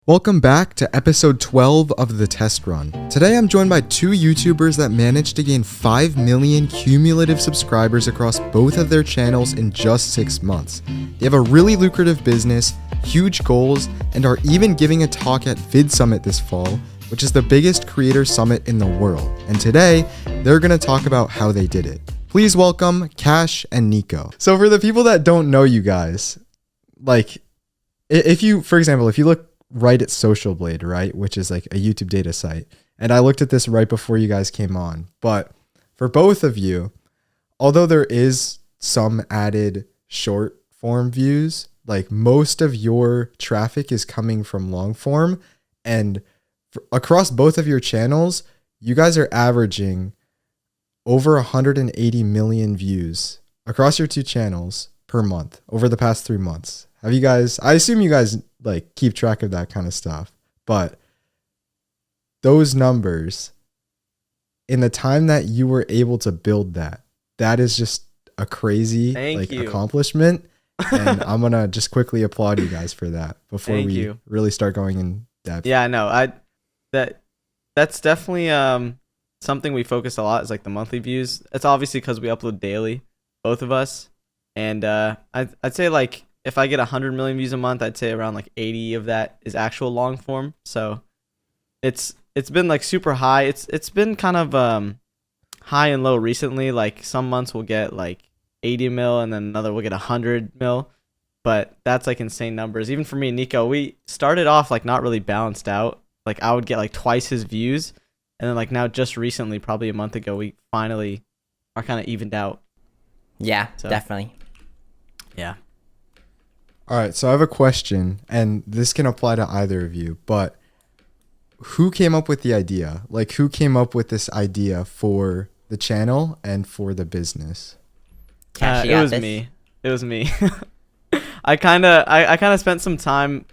Welcome back to episode 12 of The Test Run. Today I'm joined by two YouTubers that managed to gain 5 million cumulative subscribers across both of their channels in just 6 months. They have a really lucrative business, huge goals, and are even giving a talk at Vid Summit this fall, which is the biggest creator summit in the world. And today, they're going to talk about how they did it. Please welcome Cash and Nico. So for the people that don't know you guys, like, if you look right at Social Blade, right, which is like a YouTube data site. And I looked at this right before you guys came on. But for both of you, although there is some added short form views, like most of your traffic is coming from long form. And across both of your channels, you guys are averaging over 180 million views across your two channels per month over the past 3 months. Have you guys, I assume you guys like keep track of that kind of stuff, but those numbers in the time that you were able to build that is just a crazy accomplishment. And I'm going to just quickly applaud you guys for that before we really start going in depth. Yeah, no, that's definitely something we focus a lot is like the monthly views. It's obviously because we upload daily, both of us. And I'd say like if I get 100 million views a month, I'd say around like 80 of that is actual long form. So it's been like super high. It's been kind of high and low recently. Like some months we'll get like 80 mil and then another we'll get 100 mil. But that's like insane numbers. Even for me and Nico, we started off like not really balanced out. Like I would get like twice his views. And then like now just recently, probably a month ago, we finally are kind of evened out. Yeah, definitely. Yeah. All right, so I have a question, and this can apply to either of you, but who came up with the idea? Like, who came up with this idea for the channel and for the business? It was me. It was me. I kind of spent some time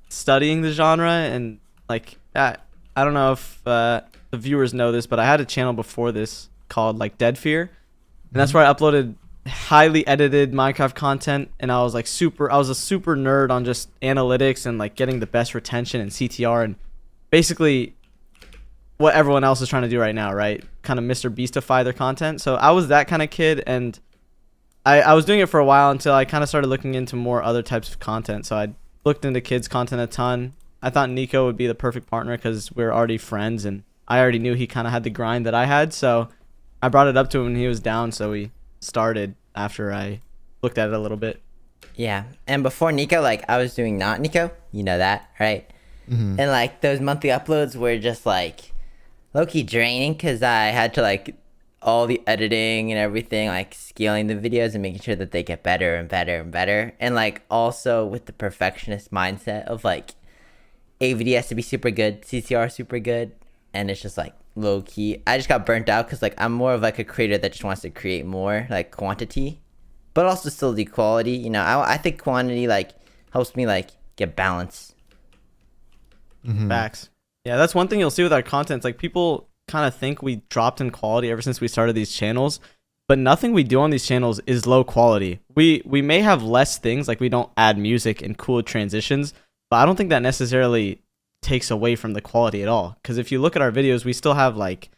studying the genre, and like I don't know if the viewers know this, but I had a channel before this called like Dead Fear, and that's where I uploaded highly edited Minecraft content, and I was a super nerd on just analytics and like getting the best retention and CTR and basically what everyone else is trying to do right now, right? Kind of Mr. Beastify their content. So I was that kind of kid, and I was doing it for a while until I kind of started looking into more other types of content. So I looked into kids content a ton. I thought Nico would be the perfect partner because we're already friends, and I already knew he kind of had the grind that I had. So I brought it up to him and he was down, so we started after I looked at it a little bit. Yeah, and before Nico, like I was doing not Nico, you know that, right? Mm-hmm. And like those monthly uploads were just like low-key draining because I had to like all the editing and everything, like scaling the videos and making sure that they get better and better and better. And like also with the perfectionist mindset of like AVD has to be super good, CCR super good, and it's just like low key. I just got burnt out because like I'm more of like a creator that just wants to create more like quantity, but also still the quality. You know, I think quantity like helps me like get balance. Facts. Yeah, that's one thing you'll see with our content. It's like people kind of think we dropped in quality ever since we started these channels, but nothing we do on these channels is low quality. We may have less things, like we don't add music and cool transitions, but I don't think that necessarily takes away from the quality at all. Because if you look at our videos, we still have like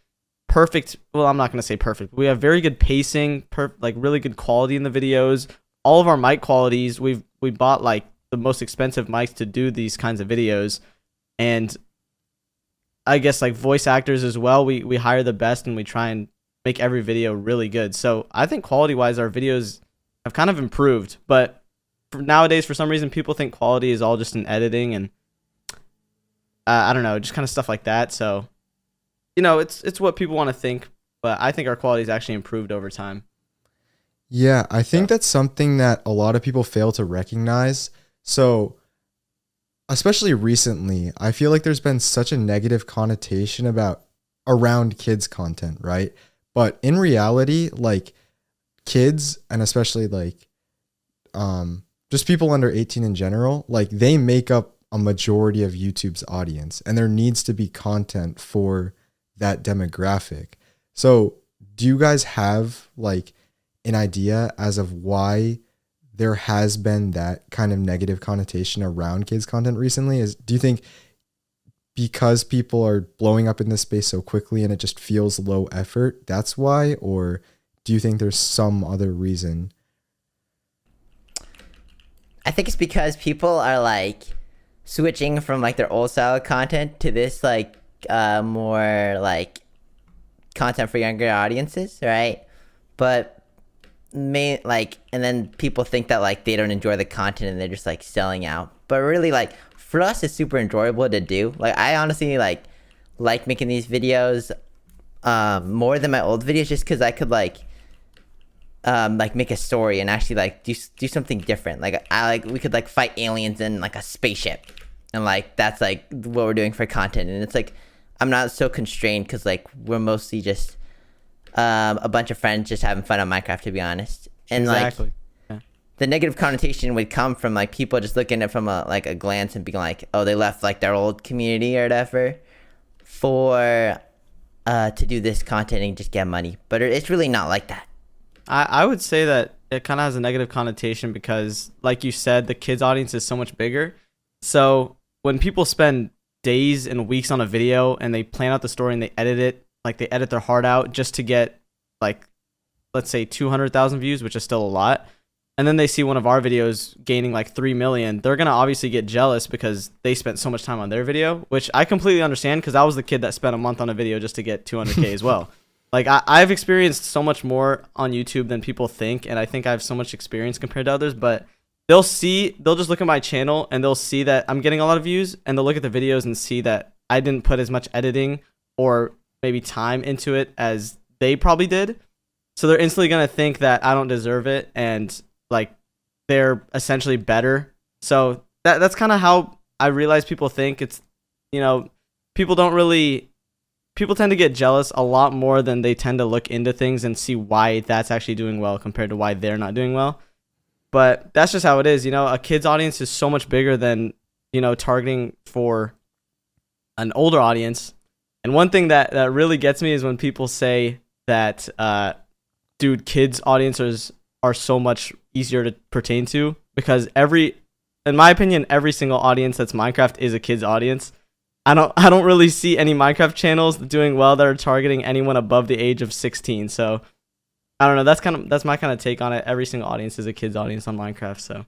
perfect, well, I'm not going to say perfect, but we have very good pacing, like really good quality in the videos. All of our mic qualities, we bought like the most expensive mics to do these kinds of videos. And I guess like voice actors as well, we hire the best and we try and make every video really good. So I think quality wise, our videos have kind of improved, but nowadays for some reason people think quality is all just in editing and I don't know, just kind of stuff like that. So, you know, it's what people want to think, but I think our quality has actually improved over time. Yeah, I think that's something that a lot of people fail to recognize. So, especially recently, I feel like there's been such a negative connotation around kids content, right? But in reality, like kids and especially like just people under 18 in general, like they make up a majority of YouTube's audience, and there needs to be content for that demographic. So do you guys have like an idea as of why there has been that kind of negative connotation around kids content recently? Do you think because people are blowing up in this space so quickly and it just feels low effort, that's why? Or do you think there's some other reason? I think it's because people are like switching from like their old style of content to this like more like content for younger audiences, right? But and then people think that like they don't enjoy the content and they're just like selling out. But really, like for us, it's super enjoyable to do. Like I honestly like making these videos more than my old videos, just because I could like make a story and actually like do something different. Like we could like fight aliens in like a spaceship, and like that's like what we're doing for content. And it's like I'm not so constrained because like we're mostly just a bunch of friends just having fun on Minecraft, to be honest. And Exactly. like the negative connotation would come from like people just looking at it from a glance and being like, oh, they left like their old community or whatever for to do this content and just get money. But it's really not like that. I would say that it kind of has a negative connotation because, like you said, the kids' audience is so much bigger. So when people spend days and weeks on a video and they plan out the story and they edit it, like they edit their heart out just to get like, let's say 200,000 views, which is still a lot. And then they see one of our videos gaining like 3 million. They're going to obviously get jealous because they spent so much time on their video, which I completely understand because I was the kid that spent a month on a video just to get 200K as well. Like I've experienced so much more on YouTube than people think. And I think I have so much experience compared to others, but they'll just look at my channel and they'll see that I'm getting a lot of views, and they'll look at the videos and see that I didn't put as much editing or maybe time into it as they probably did. So they're instantly going to think that I don't deserve it and like they're essentially better. So that's kind of how I realize people think. It's, people tend to get jealous a lot more than they tend to look into things and see why that's actually doing well compared to why they're not doing well. But that's just how it is. A kid's audience is so much bigger than, targeting for an older audience. And one thing that really gets me is when people say that, dude, kids audiences are so much easier to pertain to because in my opinion, every single audience that's Minecraft is a kid's audience. I don't really see any Minecraft channels doing well that are targeting anyone above the age of 16. So I don't know. That's my kind of take on it. Every single audience is a kid's audience on Minecraft. So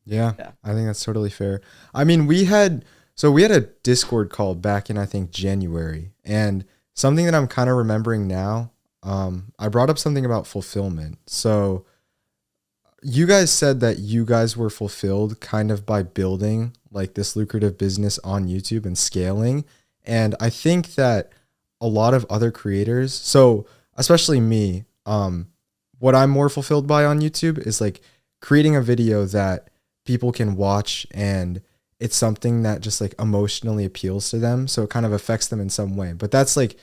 yeah, I think that's totally fair. I mean, we had a Discord call back in, I think, January, and something that I'm kind of remembering now, I brought up something about fulfillment. So you guys said that you guys were fulfilled kind of by building like this lucrative business on YouTube and scaling. And I think that a lot of other creators, so especially me, what I'm more fulfilled by on YouTube is like creating a video that people can watch and it's something that just like emotionally appeals to them. So it kind of affects them in some way. But that's like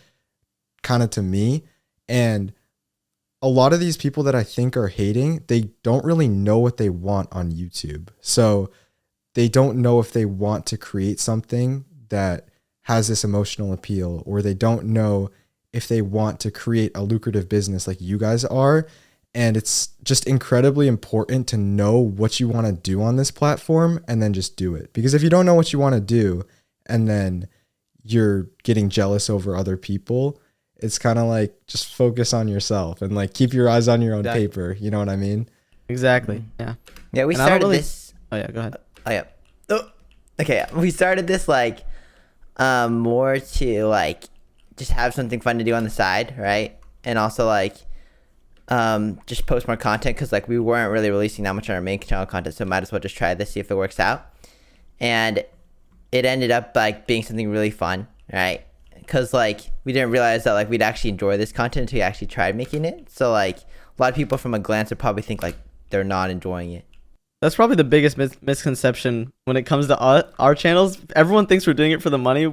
kind of to me. And a lot of these people that I think are hating, they don't really know what they want on YouTube. So they don't know if they want to create something that has this emotional appeal, or they don't know if they want to create a lucrative business like you guys are. And it's just incredibly important to know what you want to do on this platform and then just do it. Because if you don't know what you want to do and then you're getting jealous over other people, it's kind of like just focus on yourself and like keep your eyes on your own paper. You know what I mean? exactly. Yeah. Yeah, we And I don't started really- this. Oh yeah, go ahead. Oh yeah. Oh, okay, we started this like more to like just have something fun to do on the side, right? And also like just post more content because like we weren't really releasing that much on our main channel content, so might as well just try this, see if it works out. And it ended up like being something really fun, right? Because like we didn't realize that like we'd actually enjoy this content until we actually tried making it. So like a lot of people from a glance would probably think like they're not enjoying it. That's probably the biggest misconception when it comes to our channels. Everyone thinks we're doing it for the money,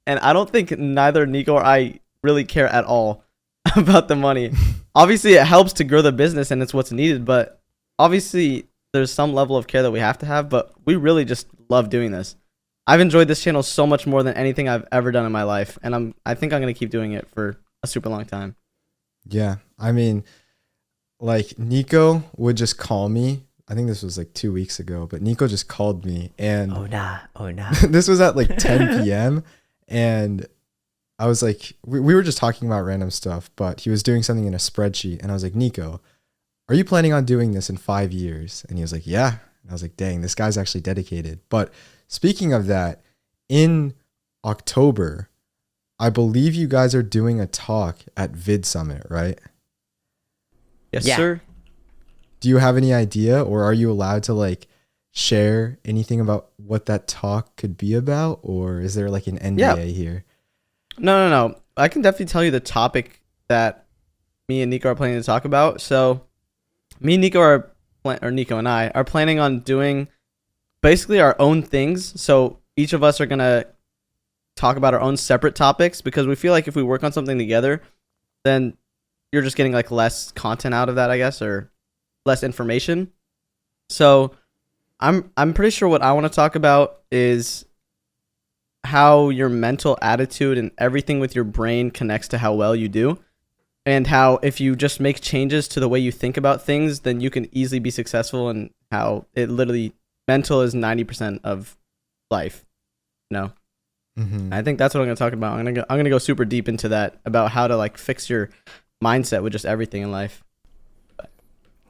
and I don't think neither Nico or I really care at all about the money. Obviously, it helps to grow the business, and it's what's needed, but obviously, there's some level of care that we have to have, but we really just love doing this. I've enjoyed this channel so much more than anything I've ever done in my life, and I think I'm going to keep doing it for a super long time. Yeah. I mean, like Nico would just call me I think this was like 2 weeks ago, but Nico just called me and Oh nah. this was at like 10 p.m. and I was like, we were just talking about random stuff, but he was doing something in a spreadsheet and I was like, Nico, are you planning on doing this in 5 years? And he was like, yeah. And I was like, dang, this guy's actually dedicated. But speaking of that, in October, I believe you guys are doing a talk at Vid Summit, right? Yes, Yeah. sir. Do you have any idea, or are you allowed to like share anything about what that talk could be about, or is there like an NDA here? No. I can definitely tell you the topic that me and Nico are planning to talk about. So, me and Nico Nico and I are planning on doing basically our own things. So each of us are gonna talk about our own separate topics because we feel like if we work on something together, then you're just getting like less content out of that, I guess, or less information. So I'm pretty sure what I want to talk about is how your mental attitude and everything with your brain connects to how well you do, and how if you just make changes to the way you think about things, then you can easily be successful, and how it literally mental is 90% of life. No. I think that's what I'm going to talk about. I'm going to go super deep into that about how to like fix your mindset with just everything in life.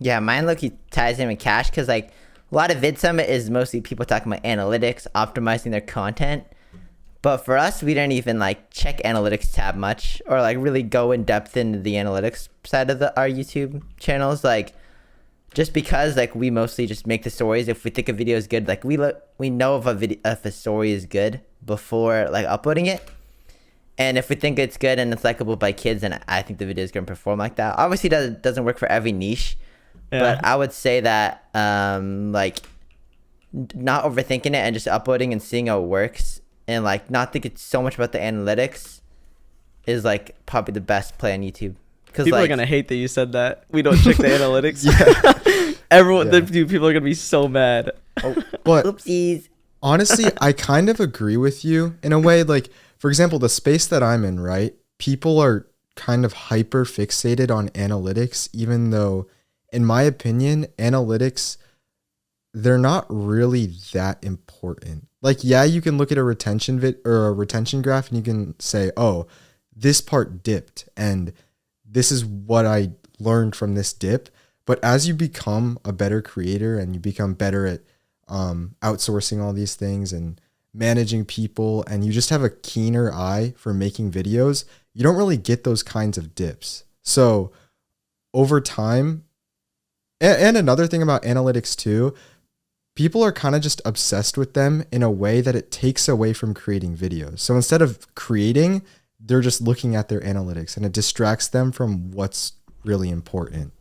Yeah, mine low-key ties in with cash because like a lot of Vid Summit is mostly people talking about analytics, optimizing their content. But for us, we didn't even like check analytics tab much or like really go in depth into the analytics side of our YouTube channels. Like just because like we mostly just make the stories. If we think a video is good, like we know if a story is good before like uploading it. And if we think it's good and it's likable by kids, then I think the video is going to perform like that. Obviously, doesn't work for every niche. Yeah. But I would say that like not overthinking it and just uploading and seeing how it works and like not thinking so much about the analytics is like probably the best play on YouTube. People like, are gonna hate that you said that. We don't check the analytics. People are gonna be so mad. But oopsies. Honestly, I kind of agree with you in a way. Like, for example, the space that I'm in, right? People are kind of hyper fixated on analytics, even though, in my opinion, analytics, they're not really that important. Like, yeah, you can look at a retention graph and you can say, oh, this part dipped and this is what I learned from this dip. But as you become a better creator and you become better at outsourcing all these things and managing people, and you just have a keener eye for making videos, you don't really get those kinds of dips. So over time, and another thing about analytics too, people are kind of just obsessed with them in a way that it takes away from creating videos. So instead of creating, they're just looking at their analytics and it distracts them from what's really important.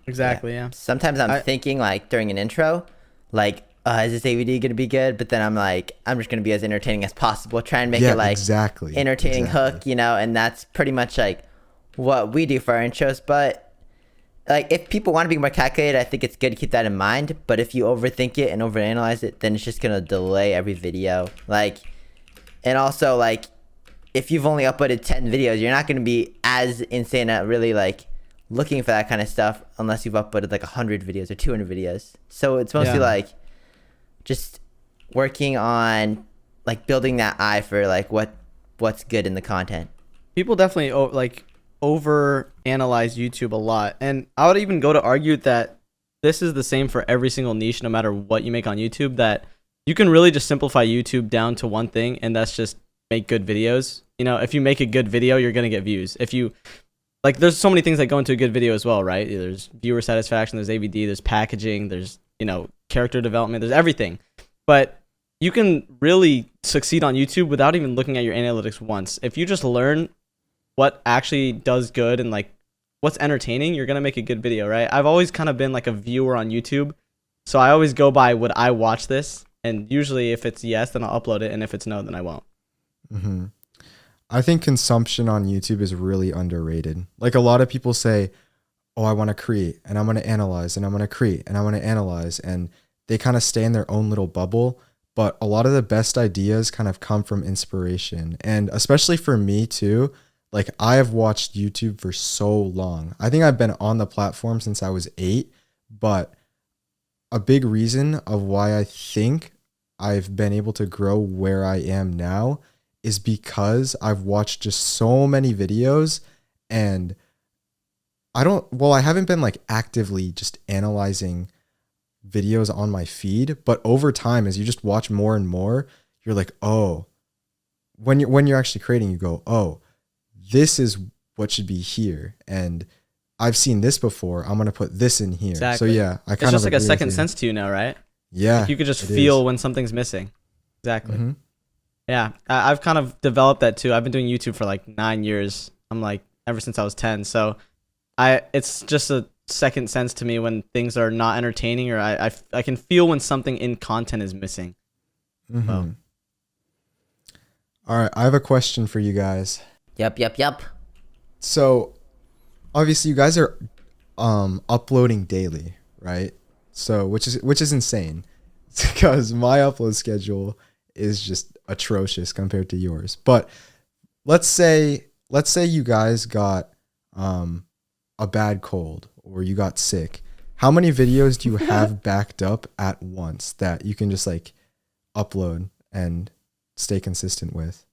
Exactly, yeah. Sometimes I'm thinking like during an intro, like, is this AVD going to be good? But then I'm like, I'm just going to be as entertaining as possible. Try and make it like entertaining hook, you know, and that's pretty much like what we do for our intros. But like if people want to be more calculated, I think it's good to keep that in mind. But if you overthink it and overanalyze it, then it's just going to delay every video. Like, and also like if you've only uploaded 10 videos, you're not going to be as insane at really like looking for that kind of stuff unless you've uploaded like 100 videos or 200 videos. So it's mostly like just working on like building that eye for like what's good in the content. People definitely over analyze YouTube a lot, and I would even go to argue that this is the same for every single niche, no matter what you make on YouTube, that you can really just simplify YouTube down to one thing, and that's just make good videos. You know, if you make a good video, you're gonna get views. If you like, there's so many things that go into a good video as well, right? There's viewer satisfaction, there's AVD, there's packaging, there's, you know, character development, there's everything. But you can really succeed on YouTube without even looking at your analytics once. If you just learn what actually does good and like what's entertaining, you're gonna make a good video, right? I've always kind of been like a viewer on YouTube, so I always go by, would I watch this? And usually if it's yes, then I'll upload it, and if it's no, then I won't. Mm-hmm. I think consumption on YouTube is really underrated. Like a lot of people say, oh, I want to create and I'm going to analyze and I'm going to create and I want to analyze, and they kind of stay in their own little bubble. But a lot of the best ideas kind of come from inspiration. And especially for me too, like I have watched YouTube for so long. I think I've been on the platform since I was 8, but a big reason of why I think I've been able to grow where I am now is because I've watched just so many videos, and I haven't been like actively just analyzing videos on my feed, but over time, as you just watch more and more, you're like, oh, when you're actually creating, you go, oh, this is what should be here, and I've seen this before. I'm gonna put this in here. Exactly. So yeah, I kind of It's just like a agree with second you. sense to you now, right? Yeah, Like you could just it feel is. when something's missing. Exactly. Mhm. Yeah, I've kind of developed that too. I've been doing YouTube for like 9 years. I'm like ever since I was 10. So it's just a second sense to me when things are not entertaining, or I can feel when something in content is missing. Mhm. Well. All right, I have a question for you guys. Yep. So obviously, you guys are uploading daily, right? So which is insane because my upload schedule is just atrocious compared to yours. But let's say you guys got a bad cold or you got sick. How many videos do you have backed up at once that you can just like upload and stay consistent with?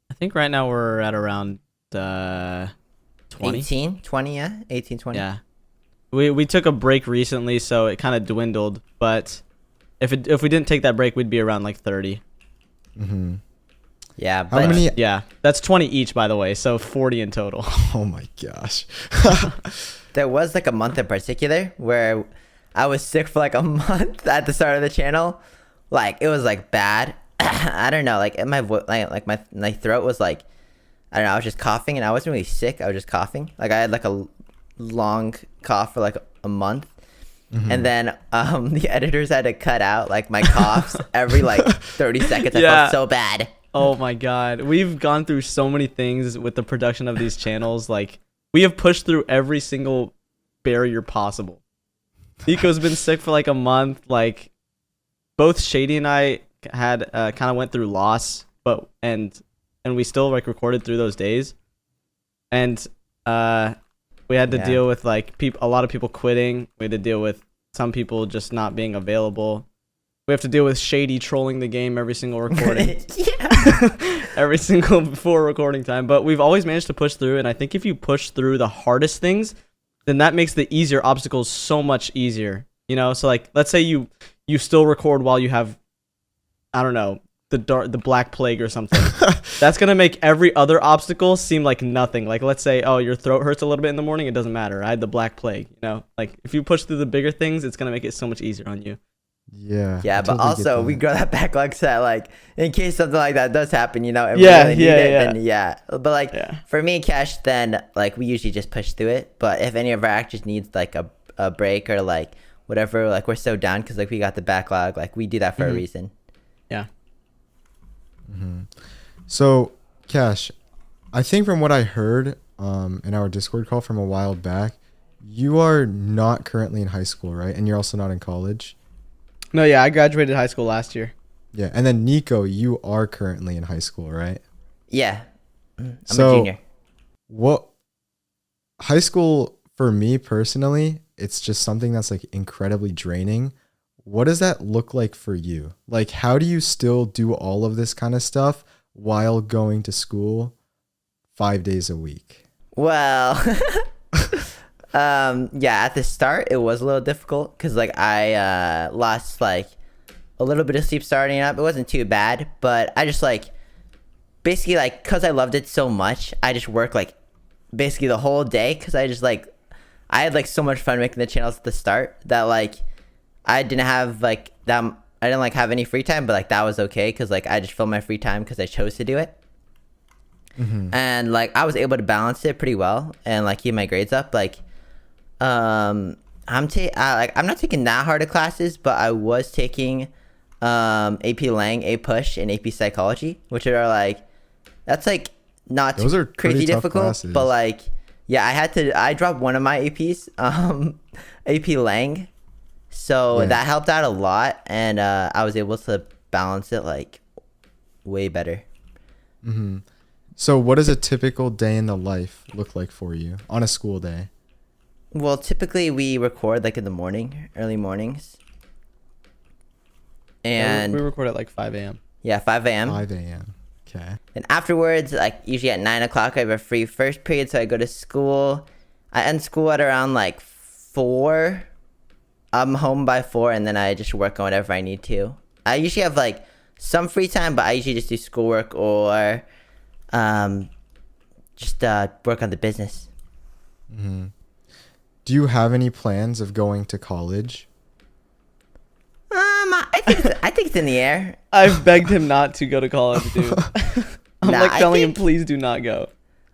I think right now we're at around 20. 20, yeah, 18, 20. Yeah. We took a break recently, so it kind of dwindled. But if we didn't take that break, we'd be around like 30. Mm-hmm. Yeah, How but many? Yeah, that's 20 each, by the way. So 40 in total. Oh my gosh. there was like a month in particular where I was sick for like a month at the start of the channel. Like it was like bad. I don't know. Like my my throat was like, I don't know. I was just coughing, and I wasn't really sick. I was just coughing. Like I had like a long cough for like a month. Mm-hmm. And then the editors had to cut out like my coughs every like 30 seconds. I Yeah. felt so bad. Oh my god. We've gone through so many things with the production of these channels. Like we have pushed through every single barrier possible. Nico's been sick for like a month. Like both Shady and I had kind of went through loss, but and we still like recorded through those days. And we had to Yeah. deal with like a lot of people quitting. We had to deal with some people just not being available. We have to deal with Shady trolling the game every single recording. Yeah. Every single before recording time. But we've always managed to push through, and I think if you push through the hardest things, then that makes the easier obstacles so much easier. You know, so like let's say you still record while you have, I don't know, the Black Plague or something. That's gonna make every other obstacle seem like nothing. Like let's say, oh, your throat hurts a little bit in the morning, it doesn't matter. I had the Black Plague. You know, like if you push through the bigger things, it's gonna make it so much easier on you. Yeah. Yeah, I but totally get also that. we grow that backlog so that like in case something like that does happen, you know, and Yeah, we really need yeah, it, yeah. then yeah. But like Yeah. for me, Cash, then like we usually just push through it. But if any of our actors needs like a break or like whatever, like we're so down because like we got the backlog, like we do that for a reason. Yeah. So, Cash, I think from what I heard in our Discord call from a while back, you are not currently in high school, right? And you're also not in college. No, yeah, I graduated high school last year. Yeah. And then Nico, you are currently in high school, right? Yeah, I'm So- a junior. What high school for me personally, it's just something that's like incredibly draining. What does that look like for you? Like, how do you still do all of this kind of stuff while going to school 5 days a week? Well, yeah, at the start it was a little difficult because like I lost like a little bit of sleep starting up. It wasn't too bad, but I just like basically like because I loved it so much, I just worked like basically the whole day because I just like I had like so much fun making the channels at the start that like I didn't have like that. I didn't like have any free time, but like that was okay because like I just filled my free time because I chose to do it. And like I was able to balance it pretty well and like keep my grades up. Like I'm not taking that hard of classes, but I was taking AP Lang, A Push, and AP Psychology, which are like that's like not Those are pretty crazy tough difficult, classes. but like yeah, I dropped one of my APs, AP Lang, so Yeah. that helped out a lot, and I was able to balance it like way better. So what does a typical day in the life look like for you on a school day? Well, typically we record like in the morning, early mornings. And we record at like 5 a.m. yeah, 5 a.m. 5 a.m. Okay. And afterwards, like usually at 9 o'clock, I have a free first period, so I go to school. I end school at around like 4. I'm home by 4, and then I just work on whatever I need to. I usually have like some free time, but I usually just do schoolwork or just work on the business. Mm-hmm. Do you have any plans of going to college? I think it's in the air. I've begged him not to go to college, dude. I'm Nah, like I telling him, think- please do not go.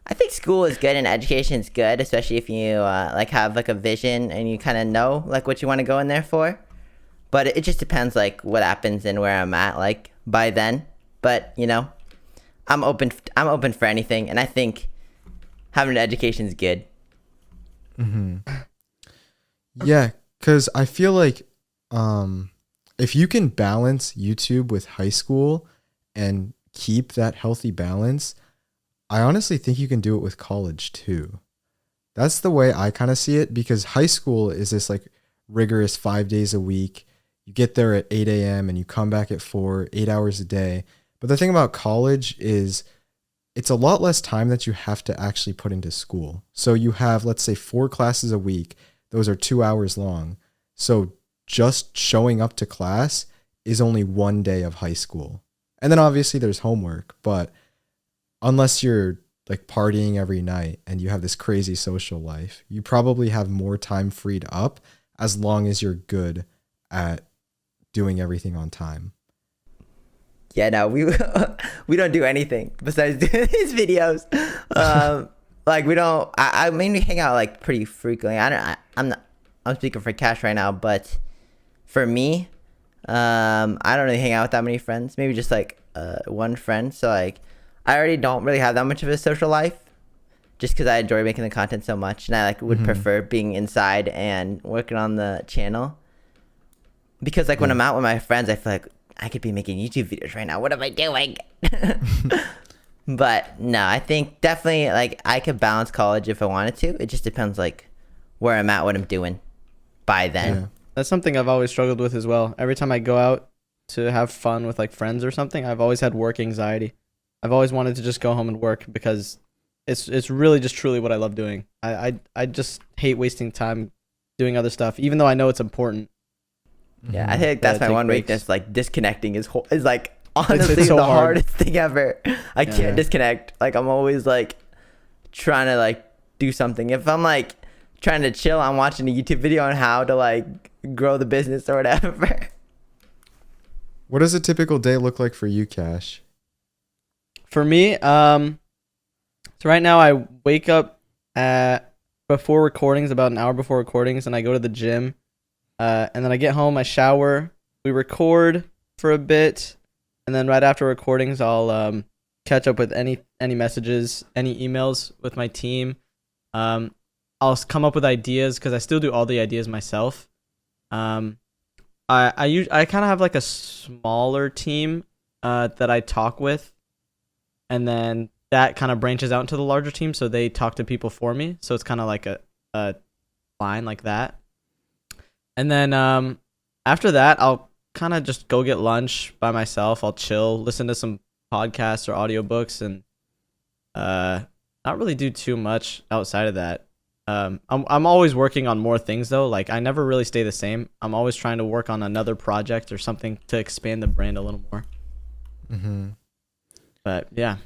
I think school is good and education is good, especially if you like have like a vision and you kind of know like what you want to go in there for. But it just depends like what happens and where I'm at like by then. But you know, I'm open for anything, and I think having an education is good. Mm-hmm. Yeah, because I feel like if you can balance YouTube with high school and keep that healthy balance, I honestly think you can do it with college too. That's the way I kind of see it, because high school is this like rigorous 5 days a week. You get there at 8 a.m. and you come back at 4, 8 hours a day. But the thing about college is it's a lot less time that you have to actually put into school. So you have, let's say, 4 classes a week. Those are 2 hours long. So just showing up to class is only 1 day of high school. And then obviously there's homework, but unless you're like partying every night and you have this crazy social life, you probably have more time freed up as long as you're good at doing everything on time. Yeah, no, we don't do anything besides doing these videos. Like we don't. I mainly hang out like pretty frequently. I'm speaking for Cash right now, but for me, I don't really hang out with that many friends. Maybe just like one friend. So like, I already don't really have that much of a social life, just because I enjoy making the content so much, and I like would prefer being inside and working on the channel. Because like when I'm out with my friends, I feel like I could be making YouTube videos right now. What am I doing? But no, I think definitely like I could balance college if I wanted to. It just depends like where I'm at, what I'm doing by then. Yeah. That's something I've always struggled with as well. Every time I go out to have fun with like friends or something, I've always had work anxiety. I've always wanted to just go home and work because it's really just truly what I love doing. I just hate wasting time doing other stuff, even though I know it's important. Yeah, I think that's my take one breaks. weakness. Like disconnecting is like honestly it's so the hard. hardest thing ever. I can't disconnect. Like I'm always like trying to like do something. If I'm like trying to chill, I'm watching a YouTube video on how to like grow the business or whatever. What does a typical day look like for you, Cash? For me, so right now I wake up at before recordings, about an hour before recordings, and I go to the gym. And then I get home, I shower, we record for a bit, and then right after recordings, I'll catch up with any messages, any emails with my team. I'll come up with ideas because I still do all the ideas myself. I kind of have like a smaller team that I talk with, and then that kind of branches out into the larger team, so they talk to people for me. So it's kind of like a line like that. And then after that, I'll kind of just go get lunch by myself. I'll chill, listen to some podcasts or audiobooks, and not really do too much outside of that. I'm always working on more things though. Like I never really stay the same. I'm always trying to work on another project or something to expand the brand a little more. Mm-hmm. But yeah,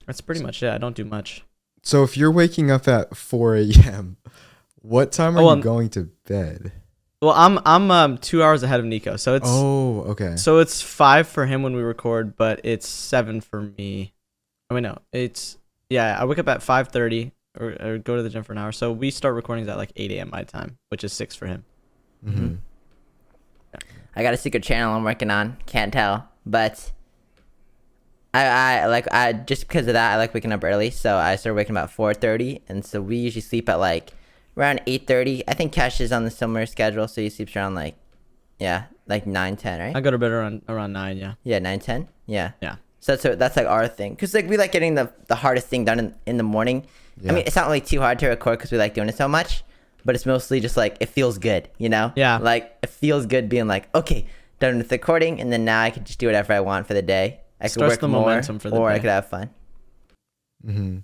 that's pretty much it. I don't do much. So if you're waking up at 4 a.m., what time are you going to bed? Well, I'm 2 hours ahead of Nico, so it's okay. So it's 5 for him when we record, but it's 7 for me. I mean, no, I wake up at 5:30 or go to the gym for an hour. So we start recordings at like 8 a.m. my time, which is 6 for him. Mm-hmm. Yeah. I got a secret channel I'm working on. Can't tell, but I just because of that I like waking up early. So I started waking up at 4:30, and so we usually sleep at like around 8:30. I think Cash is on the similar schedule, so he sleeps around like 9, 10, right? I go to bed around 9, yeah. Yeah, 9, 10. Yeah. Yeah. So that's like our thing, because like we like getting the hardest thing done in the morning. Yeah. I mean, it's not really too hard to record because we like doing it so much, but it's mostly just like it feels good, you know? Yeah. Like it feels good being like, okay, done with recording, and then now I can just do whatever I want for the day. I could Starts work the more, momentum for the or I day. could have fun. Mm-hmm.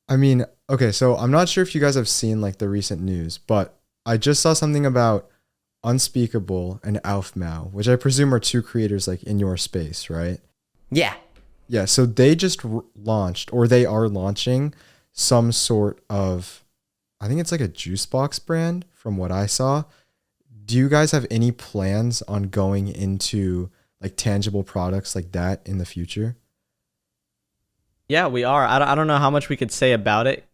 I mean, okay, so I'm not sure if you guys have seen like the recent news, but I just saw something about Unspeakable and Aufmau, which I presume are two creators like in your space, right? Yeah. Yeah, so they just launched, or they are launching some sort of, I think it's like a juice box brand from what I saw. Do you guys have any plans on going into like tangible products like that in the future? Yeah, we are. I don't know how much we could say about it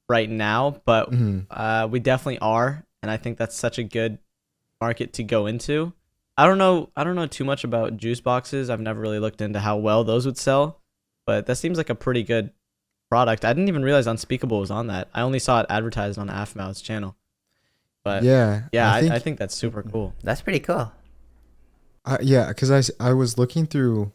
right now, but Mm-hmm. we definitely are, and I think that's such a good market to go into. I don't know too much about juice boxes. I've never really looked into how well those would sell, but that seems like a pretty good product. I didn't even realize Unspeakable was on that. I only saw it advertised on Afmau's channel. But Yeah, yeah, I think that's super cool. That's pretty cool. yeah, because I was looking through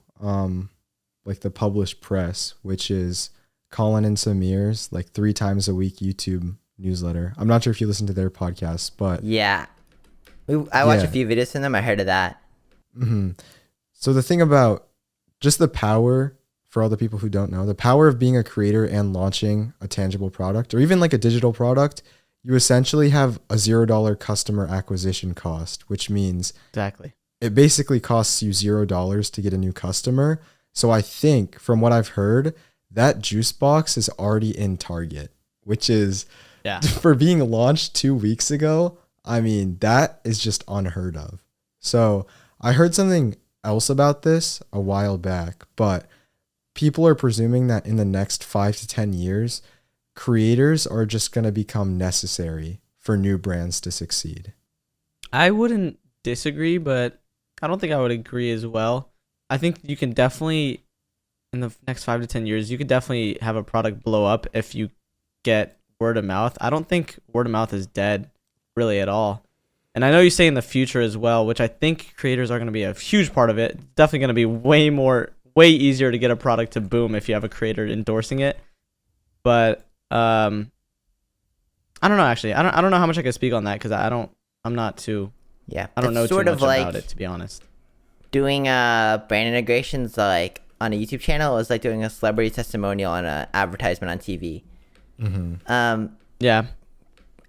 like the published press, which is Colin and Samir's like 3 times a week YouTube newsletter. I'm not sure if you listen to their podcast, but Yeah. I watched a Yeah. few videos from them. I heard of that. So the thing about just the power, for all the people who don't know, the power of being a creator and launching a tangible product or even like a digital product, you essentially have a $0 customer acquisition cost, which means Exactly. it basically costs you $0 to get a new customer. So I think from what I've heard, that juice box is already in Target, which is Yeah. for being launched 2 weeks ago. I mean, that is just unheard of. So I heard something else about this a while back, but people are presuming that in the next 5 to 10 years, creators are just going to become necessary for new brands to succeed. I wouldn't disagree, but I don't think I would agree as well. I think you can definitely, in the next 5 to 10 years, you could definitely have a product blow up if you get word of mouth. I don't think word of mouth is dead really at all. And I know you say in the future as well, which I think creators are going to be a huge part of it. It's definitely going to be way easier to get a product to boom if you have a creator endorsing it. But I don't know, actually. I don't know how much I can speak on that because I'm not too, Yeah. I don't know It's too sort much of like about it, to be honest. doing brand integrations like on a YouTube channel is like doing a celebrity testimonial on an advertisement on TV. Yeah.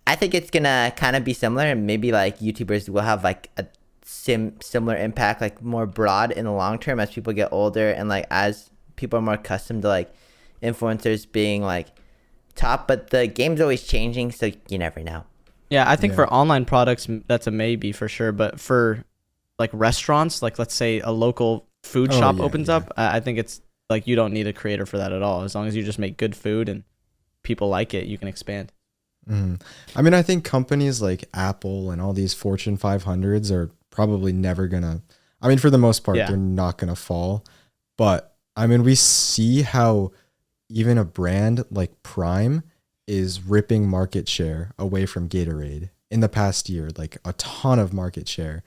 I think it's gonna kind of be similar, and maybe like YouTubers will have like a similar impact, like more broad in the long term as people get older, and like as people are more accustomed to like influencers being like top. But the game's always changing, so you never know. Yeah, I think Yeah. for online products, that's a maybe for sure. But for like restaurants, like let's say a local food Oh, shop yeah, opens yeah. up, I think it's like you don't need a creator for that at all. As long as you just make good food and people like it, you can expand. I mean, I think companies like Apple and all these Fortune 500s are probably never gonna, I mean, for the most part, Yeah. they're not gonna fall. But I mean, we see how even a brand like Prime is ripping market share away from Gatorade in the past year, like a ton of market share.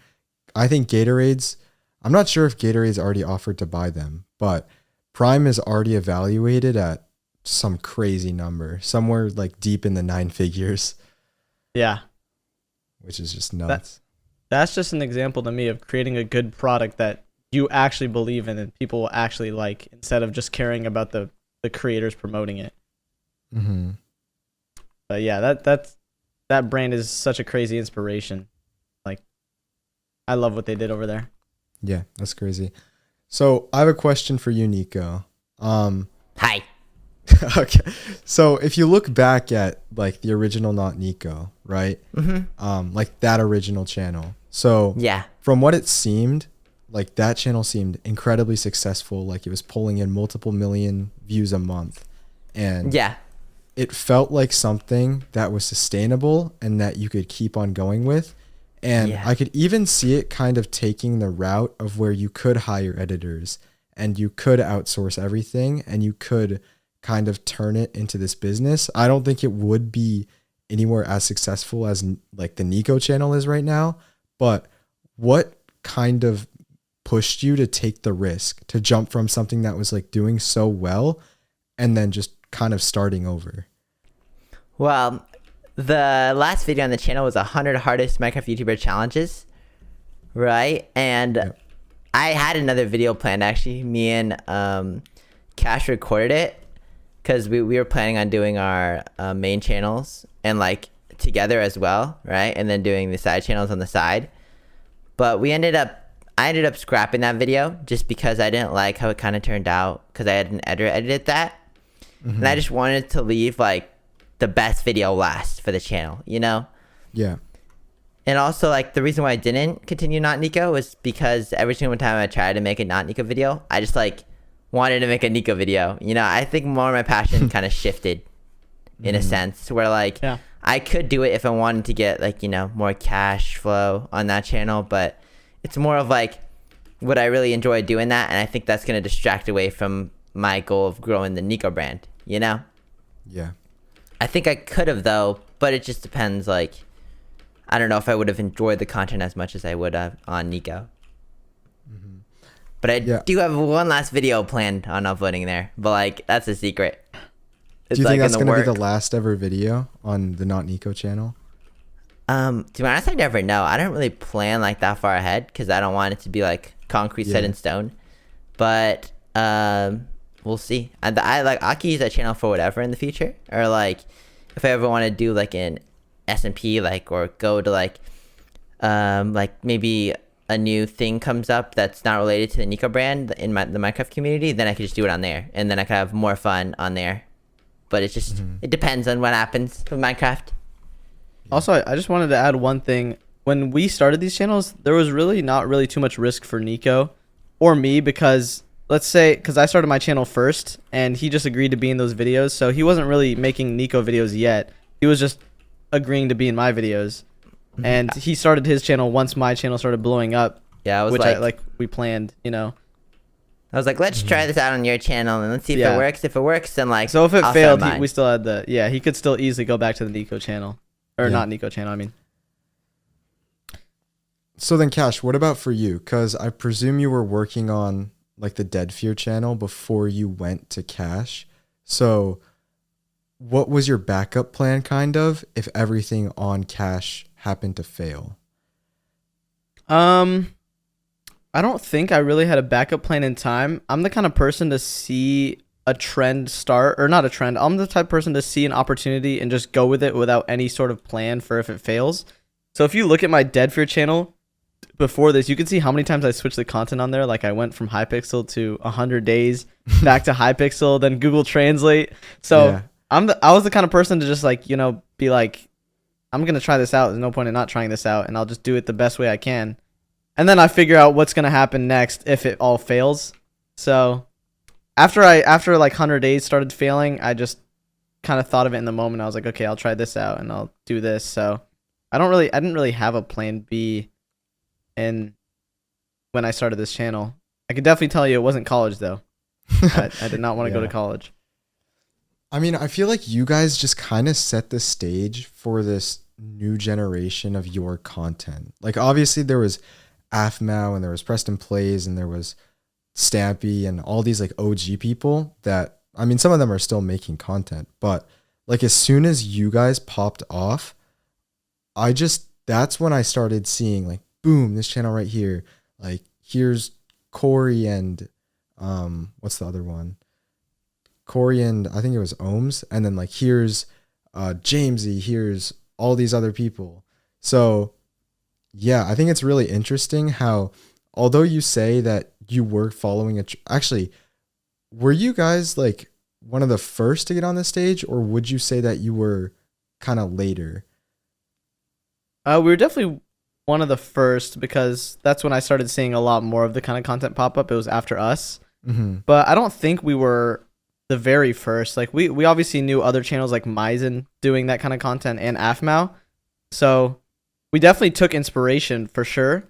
I think I'm not sure if Gatorade's already offered to buy them, but Prime is already evaluated at some crazy number, somewhere like deep in the 9 figures, Yeah. which is just nuts. That's just an example to me of creating a good product that you actually believe in and people will actually like instead of just caring about the creators promoting it. But yeah, that brand is such a crazy inspiration. Like, I love what they did over there. Yeah, that's crazy. So I have a question for you, Nico. Hi. Okay. So if you look back at like the original Not Nico, right? Like that original channel. So Yeah. from what it seemed, like that channel seemed incredibly successful. Like it was pulling in multiple million views a month. And Yeah. it felt like something that was sustainable and that you could keep on going with. And Yeah. I could even see it kind of taking the route of where you could hire editors and you could outsource everything and you could kind of turn it into this business. I don't think it would be anywhere as successful as like the Nico channel is right now, but what kind of pushed you to take the risk to jump from something that was like doing so well and then just kind of starting over? Well, the last video on the channel was 100 hardest Minecraft YouTuber challenges, right? And Yep. I had another video planned actually. Me and Cash recorded it because we were planning on doing our main channels and like together as well, right? And then doing the side channels on the side. But I ended up scrapping that video just because I didn't like how it kind of turned out because I had an editor edited that. Mm-hmm. And I just wanted to leave like the best video last for the channel, you know? Yeah. And also like the reason why I didn't continue Not Nico was because every single time I tried to make a Not Nico video, I just like wanted to make a Nico video. You know, I think more of my passion kind of shifted in a sense where like Yeah. I could do it if I wanted to get like, you know, more cash flow on that channel, but it's more of like would I really enjoy doing that? And I think that's going to distract away from my goal of growing the Nico brand, you know? Yeah. I think I could have though, but it just depends. Like, I don't know if I would have enjoyed the content as much as I would have on Nico. But I do have one last video planned on uploading there, but like that's a secret. It's Do you think like that's going to be the last ever video on the Not Nico channel? To be honest, I never know. I don't really plan like that far ahead because I don't want it to be like concrete set in stone. But we'll see. I can use that channel for whatever in the future, or like if I ever want to do like an SMP, like or go to like maybe a new thing comes up that's not related to the Nico brand in the Minecraft community, then I could just do it on there, and then I could have more fun on there. But it just it depends on what happens with Minecraft. Also, I just wanted to add one thing. When we started these channels, there was really not really too much risk for Nico or me because let's say, because I started my channel first and he just agreed to be in those videos. So he wasn't really making Nico videos yet. He was just agreeing to be in my videos. And he started his channel once my channel started blowing up. Yeah, I was which we planned, you know. I was like, let's try this out on your channel and let's see if it works. If it works, then like. So if it I'll failed, start mine. we still had he could still easily go back to the Nico channel. Or not Nico channel, I mean. So then, Cash, what about for you? Because I presume you were working on like the Dead Fear channel before you went to Cash. So what was your backup plan kind of if everything on Cash happened to fail? I don't think I really had a backup plan in time. I'm the kind of person to see a trend start, or not a trend. I'm the type of person to see an opportunity and just go with it without any sort of plan for if it fails. So if you look at my Dead Fear channel before this, you can see how many times I switched the content on there. Like I went from Hypixel to 100 days back to Hypixel, then Google Translate. So I was the kind of person to just like, you know, be like, I'm going to try this out. There's no point in not trying this out, and I'll just do it the best way I can. And then I figure out what's going to happen next if it all fails. So after like 100 days started failing, I just kind of thought of it in the moment. I was like, okay, I'll try this out and I'll do this. So I didn't really have a plan B when I started this channel. I could definitely tell you it wasn't college though. I did not want to go to college. I mean, I feel like you guys just kind of set the stage for this new generation of your content. Like obviously there was AFMAO and there was Preston Plays and there was Stampy and all these like OG people that, I mean, some of them are still making content, but like as soon as you guys popped off, that's when I started seeing like, boom, this channel right here. Like here's Corey and, what's the other one? Corey and I think it was Ohms. And then like, here's, Jamesy, here's all these other people. So yeah, I think it's really interesting how, although you say that you were following actually, were you guys like one of the first to get on the stage, or would you say that you were kind of later? We were definitely one of the first because that's when I started seeing a lot more of the kind of content pop up. It was after us. Mm-hmm. But I don't think we were the very first. Like we obviously knew other channels like Myzen doing that kind of content and AFMAO. So we definitely took inspiration for sure.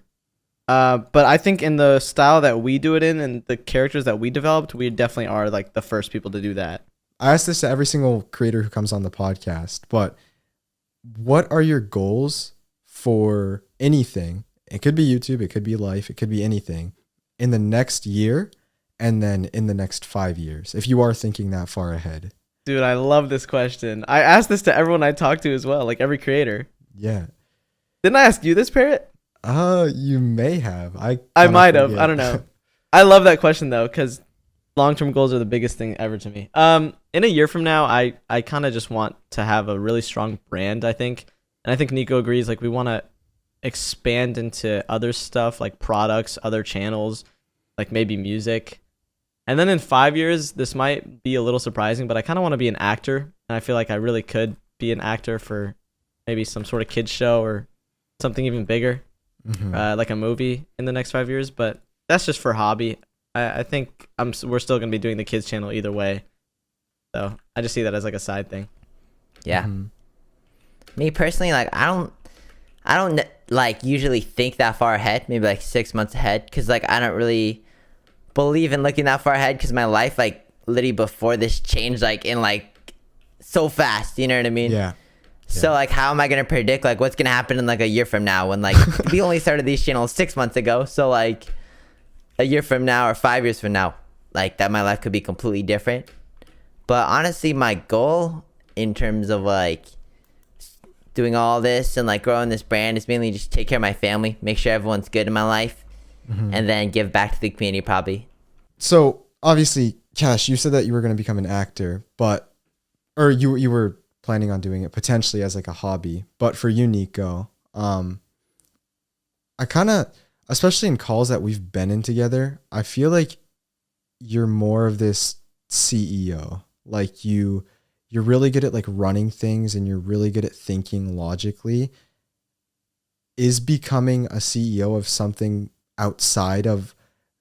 But I think in the style that we do it in and the characters that we developed, we definitely are like the first people to do that. I ask this to every single creator who comes on the podcast, but what are your goals for anything? It could be YouTube, it could be life, it could be anything in the next year and then in the next 5 years, if you are thinking that far ahead. Dude, I love this question. I asked this to everyone I talk to as well, like every creator. Yeah. Didn't I ask you this, Parrot? You may have. I might have. I don't know. I love that question though, because long-term goals are the biggest thing ever to me. In a year from now, I kind of just want to have a really strong brand, I think. And I think Nico agrees, like we want to expand into other stuff like products, other channels, like maybe music. And then in 5 years, this might be a little surprising, but I kind of want to be an actor. And I feel like I really could be an actor for maybe some sort of kids show or something even bigger, like a movie in the next 5 years. But that's just for hobby. I think we're still going to be doing the kids channel either way. So I just see that as like a side thing. Yeah. Me personally, like I don't like usually think that far ahead, maybe like 6 months ahead, because like I don't really believe in looking that far ahead, because my life like literally before this changed like in like so fast, you know what I mean? Yeah. So like how am I gonna predict like what's gonna happen in like a year from now when like we only started these channels 6 months ago? So like a year from now or 5 years from now, like that my life could be completely different. But honestly, my goal in terms of like doing all this and like growing this brand is mainly just take care of my family, make sure everyone's good in my life, and then give back to the community probably. So obviously, Cash, you said that you were going to become an actor, or you were planning on doing it potentially as like a hobby. But for you, Nico, I kind of, especially in calls that we've been in together, I feel like you're more of this CEO. Like you're really good at like running things and you're really good at thinking logically. Is becoming a CEO of something outside of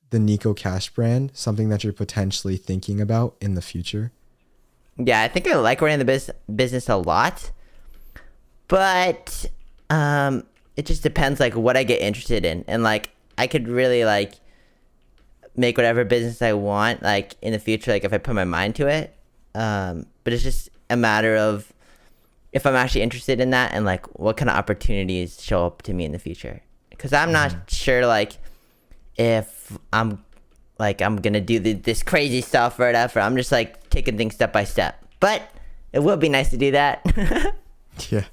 the Nico Cash brand something that you're potentially thinking about in the future? Yeah, I think I like running the business a lot, but it just depends like what I get interested in, and like I could really like make whatever business I want like in the future, like if I put my mind to it. But it's just a matter of if I'm actually interested in that and like what kind of opportunities show up to me in the future, because I'm not sure like if I'm gonna do this crazy stuff or whatever. I'm just like taking things step by step, but it would be nice to do that. Yeah.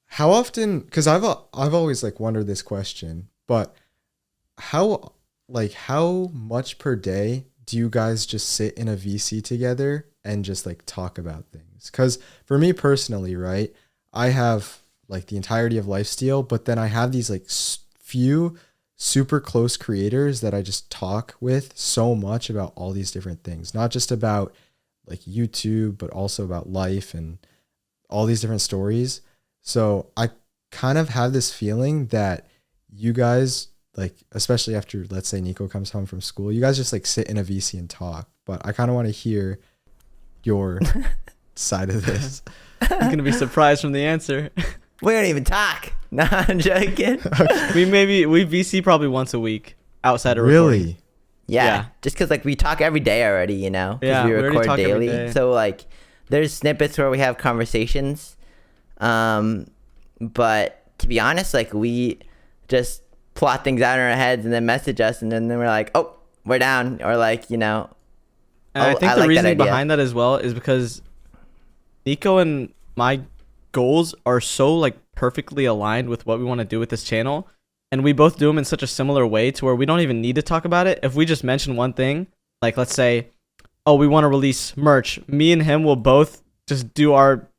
How often, because I've always like wondered this question, but how much per day do you guys just sit in a VC together and just like talk about things? Because for me personally, right, I have like the entirety of Lifesteal, but then I have these like few super close creators that I just talk with so much about all these different things, not just about like YouTube, but also about life and all these different stories. So I kind of have this feeling that you guys, like, especially after, let's say Nico comes home from school, you guys just like sit in a VC and talk, but I kind of want to hear your side of this. You're going to be surprised from the answer. We don't even talk. No, I'm joking. We VC probably once a week outside of Really? recording. Yeah. Just because like we talk every day already, you know? 'Cause Yeah, we we already record talk every daily. day. So like there's snippets where we have conversations. But to be honest, like we just plot things out in our heads and then message us, and then we're like, oh, we're down, or like, you know. And I think the like that reasoning idea. behind that as well is because Nico and my goals are so like perfectly aligned with what we want to do with this channel, and we both do them in such a similar way to where we don't even need to talk about it. If we just mention one thing, like let's say, oh, we want to release merch, me and him will both just do our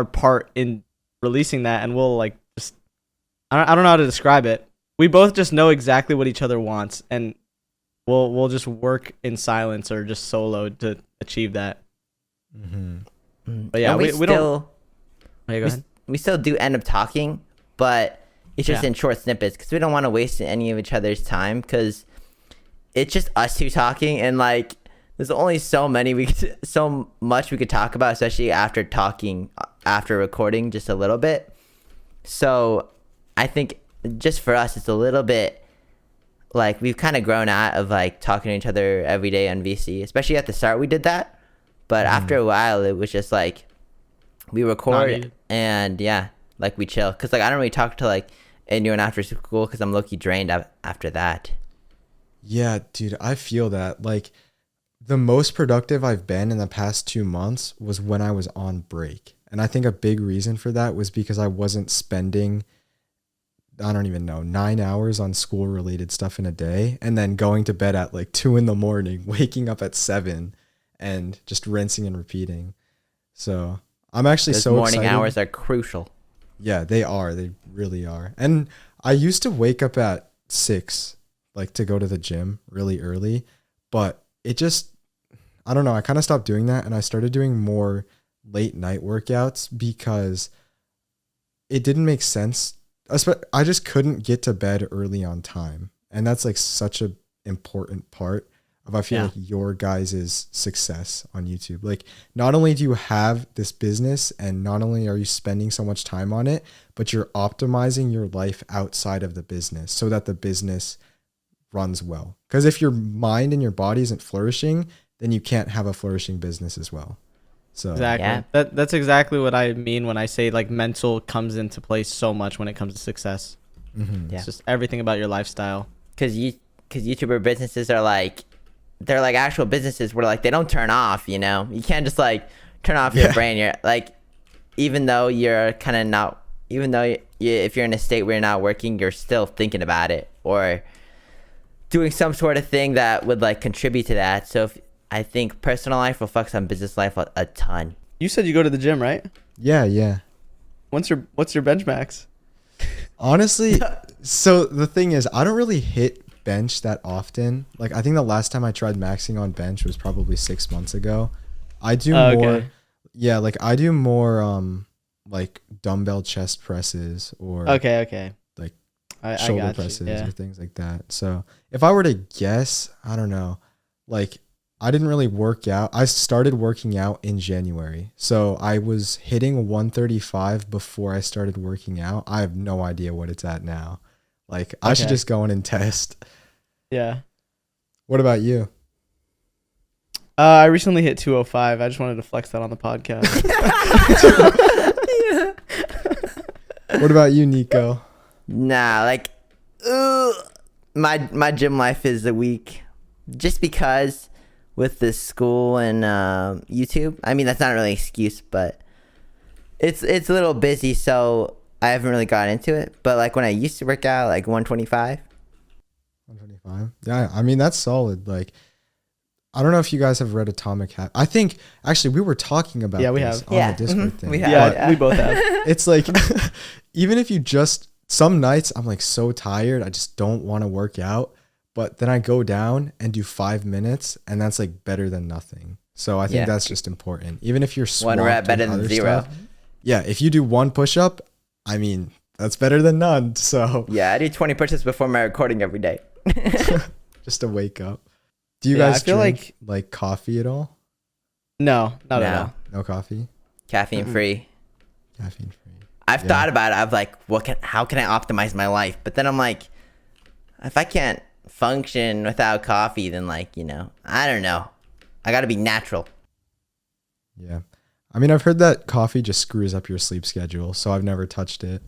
part in releasing that, and we'll like just I don't know how to describe it. We both just know exactly what each other wants, and we'll just work in silence or just solo to achieve that. But yeah, And we don't. Oh, yeah, go ahead. we still do end up talking, but it's just Yeah. in short snippets, because we don't want to waste any of each other's time, because it's just us two talking, and like there's only so much we could talk about, especially after recording just a little bit. So I think just for us, it's a little bit like we've kind of grown out of like talking to each other every day on VC, especially at the start we did that. But after a while, it was just like we record needed. and yeah, like we chill. Cause like I don't really talk to like anyone after school, cause I'm low-key drained after that. Yeah, dude, I feel that. Like the most productive I've been in the past 2 months was when I was on break. And I think a big reason for that was because I wasn't spending, I don't even know, 9 hours on school related stuff in a day and then going to bed at like 2 in the morning, waking up at 7 and just rinsing and repeating. So I'm actually Those so morning excited. hours are crucial. Yeah, they are. They really are. And I used to wake up at 6, like to go to the gym really early, but it just, I don't know. I kind of stopped doing that and I started doing more late night workouts because it didn't make sense. I just couldn't get to bed early on time. And that's like such a important part of, I feel like, your guys' success on YouTube. Like, not only do you have this business and not only are you spending so much time on it, but you're optimizing your life outside of the business so that the business runs well. Because if your mind and your body isn't flourishing, then you can't have a flourishing business as well. So Exactly. Yeah. That's exactly what I mean when I say like mental comes into play so much when it comes to success. mhm. Yeah. It's just everything about your lifestyle. Because YouTuber businesses are like, they're like actual businesses where like they don't turn off, you know? You can't just like turn off your Yeah. brain. You're like, even though you're kind of not, even though if you're in a state where you're not working, you're still thinking about it or doing some sort of thing that would like contribute to that. So I think personal life reflects on business life a ton. You said you go to the gym, right? Yeah. What's your bench max? Honestly, so the thing is, I don't really hit bench that often. Like, I think the last time I tried maxing on bench was probably 6 months ago. I do Oh, more, okay. yeah, like I do more, like dumbbell chest presses or Okay. like I shoulder got you. presses Yeah. or things like that. So if I were to guess, I don't know, like I didn't really work out. I started working out in January. So I was hitting 135 before I started working out. I have no idea what it's at now. Like, I should Okay. just go in and test. Yeah. What about you? I recently hit 205. I just wanted to flex that on the podcast. What about you, Nico? Nah, like, my gym life is a week, just because with the school and YouTube. I mean, that's not really an excuse, but it's a little busy, so I haven't really got into it. But like when I used to work out, like 125. 125. Yeah, I mean, that's solid. Like, I don't know if you guys have read Atomic Habits. I think actually we were talking about Yeah, we this have. on Yeah, the Discord mhm, thing. we have. Yeah, we both have. It's like, even if you just, some nights I'm like so tired, I just don't want to work out. But then I go down and do 5 minutes, and that's like better than nothing. So I think Yeah. that's just important. Even if you're One swamped rep better with than other zero. stuff. Yeah, if you do one push up, I mean, that's better than none. So Yeah, I do 20 push-ups before my recording every day. just to wake up. Do you Yeah, guys I feel drink like coffee at all? No, not at No. all. No coffee? Caffeine free. Caffeine free. I've Yeah. thought about it. I'm like, how can I optimize my life? But then I'm like, if I can't function without coffee, then like, you know, I don't know. I got to be natural. Yeah. I mean, I've heard that coffee just screws up your sleep schedule, so I've never touched it.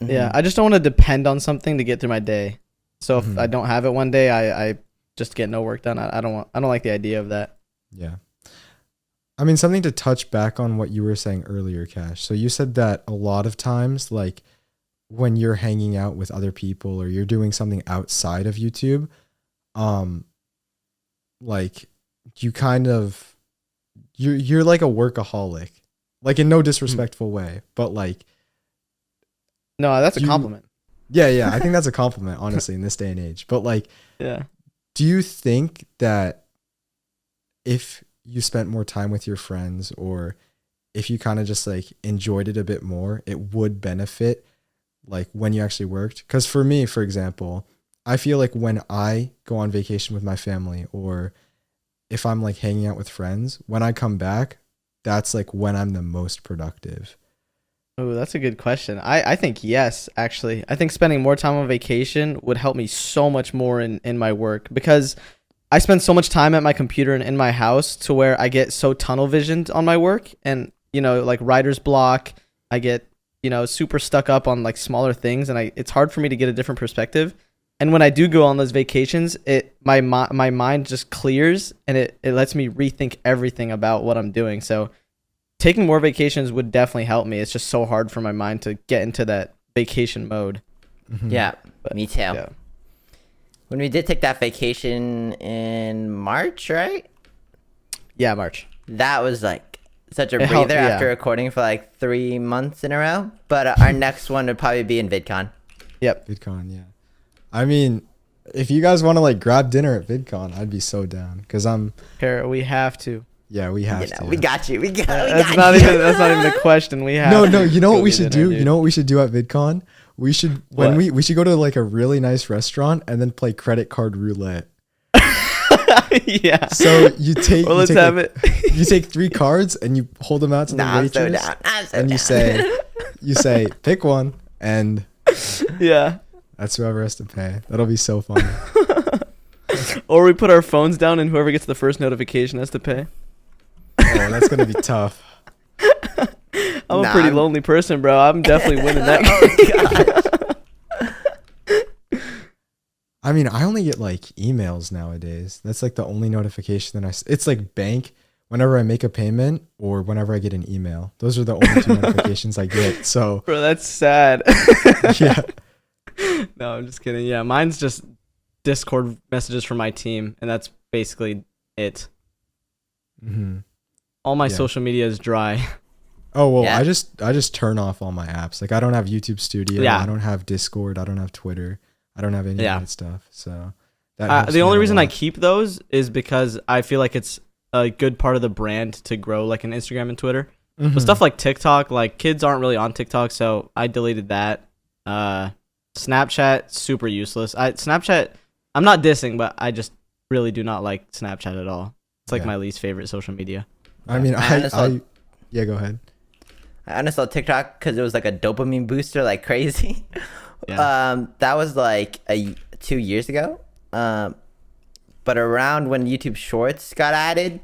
Yeah, I just don't want to depend on something to get through my day. So if Mhm. I don't have it one day, I just get no work done. I don't like the idea of that. Yeah. I mean, something to touch back on what you were saying earlier, Cash. So you said that a lot of times, like when you're hanging out with other people or you're doing something outside of YouTube, like you kind of, you're like a workaholic, like in no disrespectful way, but like, No, that's a You- compliment. yeah, I think that's a compliment, honestly, in this day and age. But like, Yeah. do you think that if you spent more time with your friends or if you kind of just like enjoyed it a bit more, it would benefit like when you actually worked? Because for me, for example, I feel like when I go on vacation with my family or if I'm like hanging out with friends, when I come back, that's like when I'm the most productive. Oh, that's a good question. I think yes, actually. I think spending more time on vacation would help me so much more in my work because I spend so much time at my computer and in my house to where I get so tunnel visioned on my work and, you know, like writer's block. I get, you know, super stuck up on like smaller things and it's hard for me to get a different perspective. And when I do go on those vacations, my mind just clears, and it lets me rethink everything about what I'm doing. So taking more vacations would definitely help me. It's just so hard for my mind to get into that vacation mode. Yeah, me too. Yeah. When we did take that vacation in March, right? Yeah, March. That was like such a It helped, breather yeah. after recording for like 3 months in a row. But our next one would probably be in VidCon. Yep. VidCon, yeah. I mean, if you guys want to like grab dinner at VidCon, I'd be so down because We have to. yeah, we have to. We got you. That's not even a question. We have. No, you know go what we get should dinner, do? dude. You know what we should do at VidCon? We should we should go to like a really nice restaurant and then play credit card roulette. Yeah. So you take Well, let's have it. You take 3 cards and you hold them out to the I'm so waitress down. I'm so and down. you say pick one and Yeah. that's whoever has to pay. That'll be so fun. Or we put our phones down, and whoever gets the first notification has to pay. Oh, that's gonna be tough. I'm a pretty lonely person, bro. I'm definitely winning that. I mean, I only get like emails nowadays. That's like the only notification that it's like bank whenever I make a payment or whenever I get an email. Those are the only 2 notifications I get. So Bro, that's sad. yeah. No, I'm just kidding. Yeah, mine's just Discord messages from my team, and that's basically it. Mm-hmm. All my Yeah. social media is dry. Oh well, Yeah. I just turn off all my apps. Like I don't have YouTube Studio. Yeah. I don't have Discord. I don't have Twitter. I don't have any Yeah. of that stuff. So that helps The me only out a reason I lot. keep those is because I feel like it's a good part of the brand to grow, like an Instagram and Twitter. Mhm. But stuff like TikTok, like kids aren't really on TikTok, so I deleted that. Snapchat, super useless. Snapchat, I'm not dissing, but I just really do not like Snapchat at all. It's like Yeah. my least favorite social media. I mean, I yeah, go ahead. I uninstalled TikTok because it was like a dopamine booster like crazy. Yeah. That was like 2 years ago. But around when YouTube Shorts got added,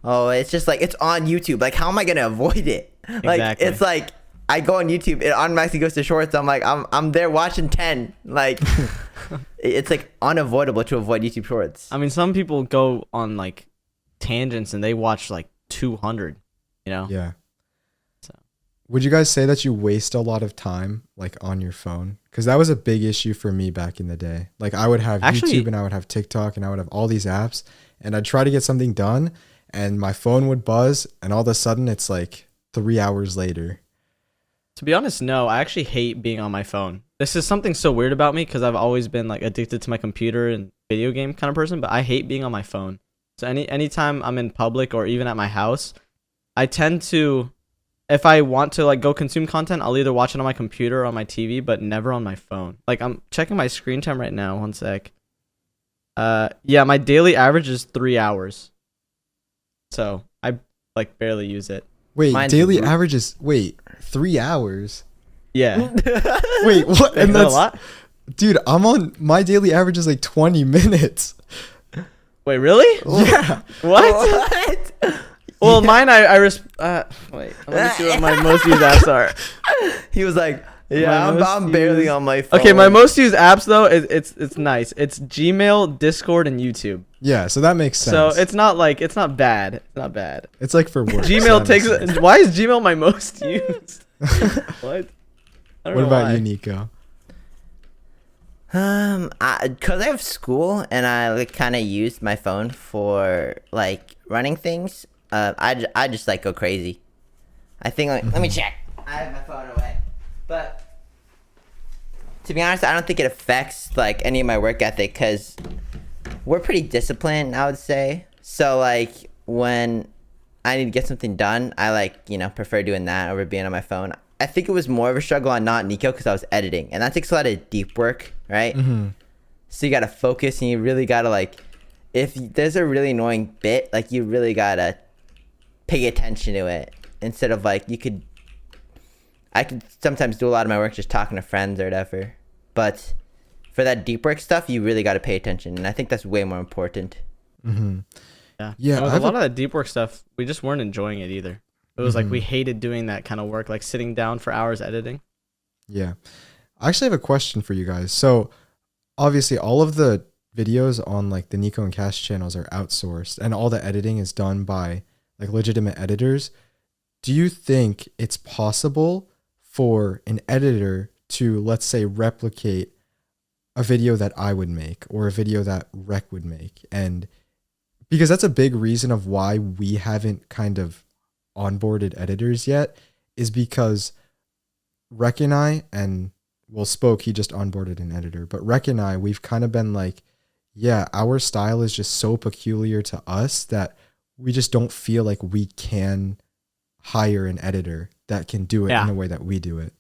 it's just like it's on YouTube. Like, how am I gonna avoid it? Like, Exactly. it's like I go on YouTube, it automatically goes to Shorts. I'm like, I'm there watching 10. Like, it's like unavoidable to avoid YouTube Shorts. I mean, some people go on like tangents and they watch like 200, you know? Yeah. So. Would you guys say that you waste a lot of time like on your phone? Because that was a big issue for me back in the day. Like I would have Actually- YouTube and I would have TikTok and I would have all these apps and I'd try to get something done and my phone would buzz and all of a sudden it's like 3 hours later. To be honest, no. I actually hate being on my phone. This is something so weird about me because I've always been like addicted to my computer and video game kind of person, but I hate being on my phone. So anytime I'm in public or even at my house, I tend to, if I want to like go consume content, I'll either watch it on my computer or on my TV, but never on my phone. Like I'm checking my screen time right now. One sec. Yeah, my daily average is 3 hours. So I like barely use it. Wait, Mine's daily r- average is 3 hours. Yeah. Wait, what? Is And that a that's lot? dude. I'm on my daily average is like 20 minutes. Wait, really? Yeah. What? What? Well, mine, wait, let me see what my most used apps are. He was like, My yeah, most I'm barely used- on my phone. Okay, my most used apps though, it's nice. It's Gmail, Discord, and YouTube. Yeah, so that makes sense. So it's not bad. It's not bad. it's like for work. so Gmail that takes. makes sense. Why is Gmail my most used? What? I don't What know about why. you, Nico? Cause I have school and I like kind of use my phone for like running things. I just like go crazy. I think like let me check. I have my phone away, but to be honest, I don't think it affects like any of my work ethic because we're pretty disciplined, I would say. So like when I need to get something done, I prefer doing that over being on my phone. I think it was more of a struggle on not Nico because I was editing, and that takes a lot of deep work, right? Mm-hmm. So you gotta focus, and you really gotta like, if there's a really annoying bit, like you really gotta pay attention to it instead of like I could sometimes do a lot of my work just talking to friends or whatever, but for that deep work stuff, you really gotta pay attention, and I think that's way more important. Mm-hmm. Yeah. Yeah, And with I a have lot of that deep work stuff, we just weren't enjoying it either. It was like we hated doing that kind of work, like sitting down for hours editing. Yeah. I actually have a question for you guys. So obviously all of the videos on like the Nico and Cash channels are outsourced and all the editing is done by like legitimate editors. Do you think it's possible for an editor to, let's say, replicate a video that I would make or a video that Rec would make? And because that's a big reason of why we haven't kind of onboarded editors yet, is because Rec and I, and well, Spoke, he just onboarded an editor, but Rec and I, we've kind of been like, yeah, our style is just so peculiar to us that we just don't feel like we can hire an editor that can do it in the way that we do it.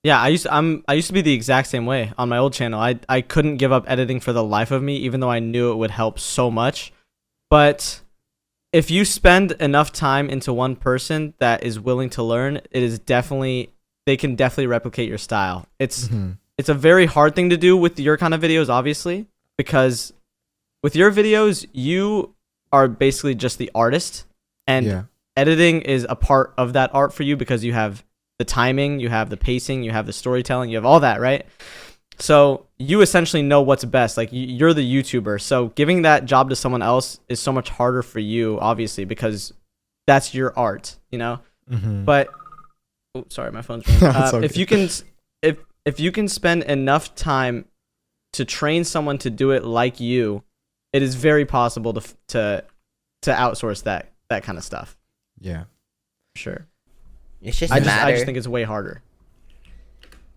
Yeah, I used to be the exact same way on my old channel. I couldn't give up editing for the life of me, even though I knew it would help so much. But if you spend enough time into one person that is willing to learn, they can definitely replicate your style. It's a very hard thing to do with your kind of videos, obviously, because with your videos, you are basically just the artist, and editing is a part of that art for you because you have the timing, you have the pacing, you have the storytelling, you have all that, right? So you essentially know what's best. Like you're the YouTuber. So giving that job to someone else is so much harder for you, obviously, because that's your art, you know? But sorry, my phone's ringing. Okay. If you can spend enough time to train someone to do it like you, it is very possible to outsource that kind of stuff. Yeah. Sure. It's just I just think it's way harder.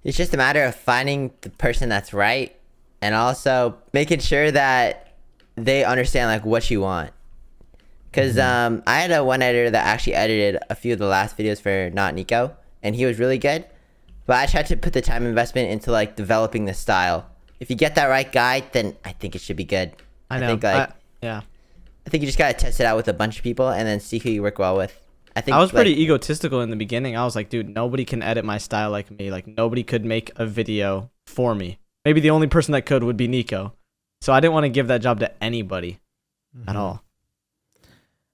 It's just a matter of finding the person that's right, and also making sure that they understand like what you want. Cause I had one editor that actually edited a few of the last videos for Not Nico, and he was really good. But I tried to put the time investment into like developing the style. If you get that right guy, then I think it should be good. I know. I think you just gotta test it out with a bunch of people and then see who you work well with. I was pretty egotistical in the beginning. I was like, dude, nobody can edit my style like me. Like nobody could make a video for me. Maybe the only person that could would be Nico. So I didn't want to give that job to anybody at all.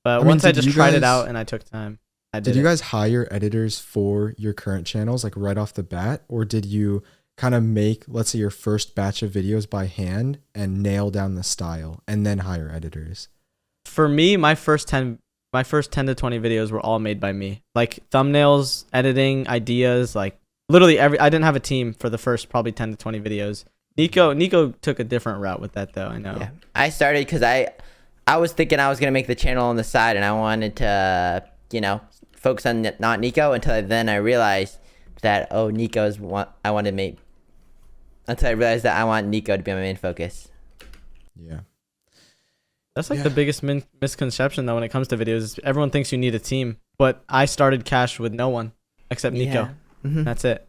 But once I just tried it out and I took time, I did. Did you guys hire editors for your current channels like right off the bat, or did you kind of make, let's say, your first batch of videos by hand and nail down the style and then hire editors? For me, my first 10 to 20 videos were all made by me. Like thumbnails, editing, ideas, like literally I didn't have a team for the first probably 10 to 20 videos. Nico took a different route with that though, I know. Yeah. I started because I was thinking I was going to make the channel on the side and I wanted to, focus on Not Nico until then I realized that, Nico is what I wanted to make. Until I realized that I want Nico to be my main focus. Yeah. That's like the biggest misconception though when it comes to videos. Is everyone thinks you need a team, but I started Cash with no one except Nico. That's it.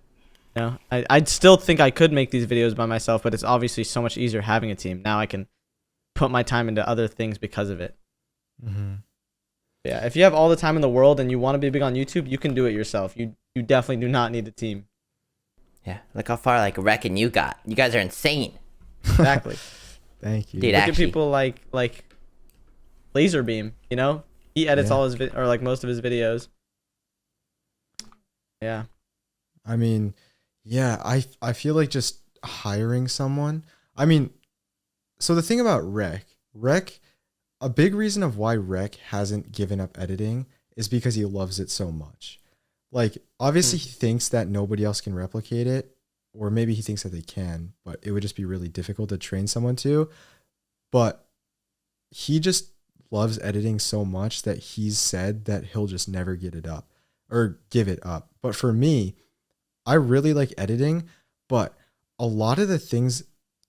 I still think I could make these videos by myself, but it's obviously so much easier having a team. Now I can put my time into other things because of it. Yeah, if you have all the time in the world and you want to be big on YouTube, you can do it yourself. You definitely do not need a team. Yeah, look how far like Rec and you got. You guys are insane. Exactly. Thank you. Dude, Look at people like Laser Beam, he edits all his or like most of his videos. Yeah. I mean, yeah, I feel like just hiring someone. I mean, so the thing about Rec, a big reason of why Rec hasn't given up editing is because he loves it so much. Like, obviously he thinks that nobody else can replicate it, or maybe he thinks that they can, but it would just be really difficult to train someone to. But he just loves editing so much that he's said that he'll just never get it up or give it up. But for me, I really like editing, but a lot of the things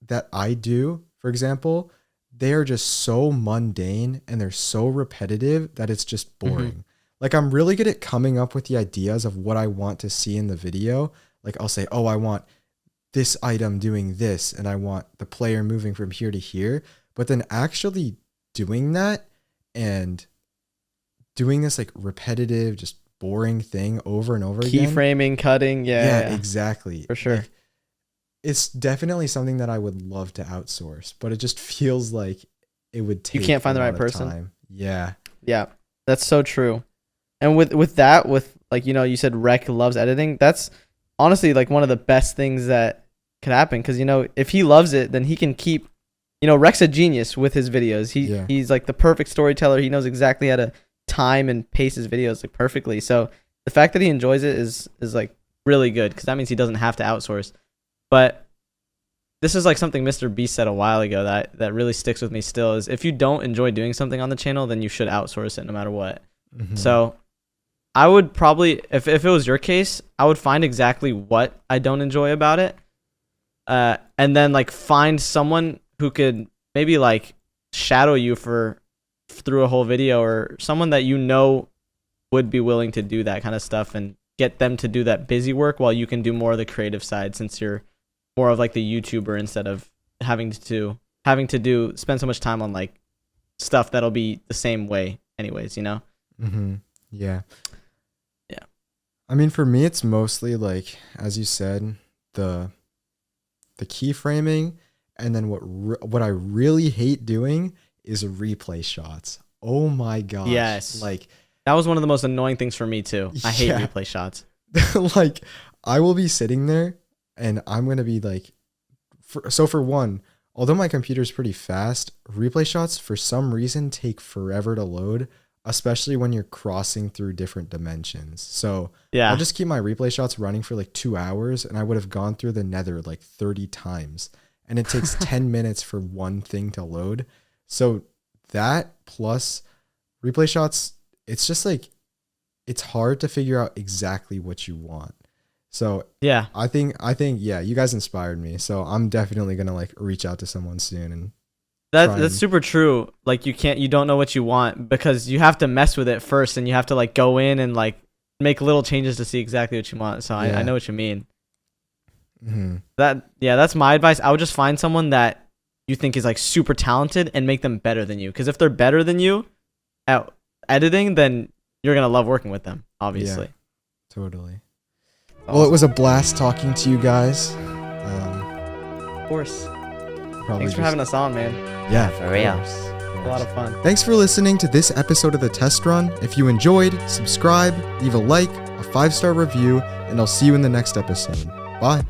that I do, for example, they are just so mundane and they're so repetitive that it's just boring. Like I'm really good at coming up with the ideas of what I want to see in the video. Like I'll say, I want this item doing this and I want the player moving from here to here. But then actually doing that and doing this like repetitive, just boring thing over and over again. Keyframing, cutting. Yeah, exactly. For sure. Like, it's definitely something that I would love to outsource, but it just feels like it would take. You can't find the right of person. time. Yeah. Yeah, that's so true. And with like, you said Rec loves editing. That's honestly like one of the best things that could happen, because if he loves it, then he can keep. Rex a genius with his videos. He's like the perfect storyteller. He knows exactly how to time and pace his videos like perfectly. So the fact that he enjoys it is like really good, because that means he doesn't have to outsource. But this is like something Mr. Beast said a while ago that really sticks with me still, is if you don't enjoy doing something on the channel, then you should outsource it no matter what. Mhm. So I would probably, if it was your case, I would find exactly what I don't enjoy about it, and then like find someone who could maybe like shadow you through a whole video, or someone that would be willing to do that kind of stuff, and get them to do that busy work while you can do more of the creative side, since you're more of like the YouTuber, instead of having to spend so much time on like stuff that'll be the same way anyways, Mm-hmm. Yeah. Yeah. I mean, for me, it's mostly like, as you said, the keyframing, and then what I really hate doing is replay shots. Oh my gosh. Yes. Like, that was one of the most annoying things for me too. I hate Yeah. replay shots. like, I will be sitting there and I'm going to be like, for one, although my computer is pretty fast, replay shots for some reason take forever to load, especially when you're crossing through different dimensions. So Yeah. I'll just keep my replay shots running for like 2 hours, and I would have gone through the nether like 30 times. And it takes 10 minutes for one thing to load. So that plus replay shots, it's just like, it's hard to figure out exactly what you want. So Yeah. I think, yeah, you guys inspired me. So I'm definitely going to like reach out to someone soon. And That's super true. Like you don't know what you want, because you have to mess with it first, and you have to like go in and like make little changes to see exactly what you want. So Yeah. I know what you mean. mm-hmm. That's my advice. I would just find someone that you think is like super talented and make them better than you. Because if they're better than you at editing, then you're gonna love working with them, obviously. Yeah, totally. Awesome. Well, it was a blast talking to you guys. Of course. Probably Thanks for having us on, man. Yeah, For real. A lot of fun. Thanks for listening to this episode of The Test Run. If you enjoyed, subscribe, leave a like, a 5-star review, and I'll see you in the next episode. Bye.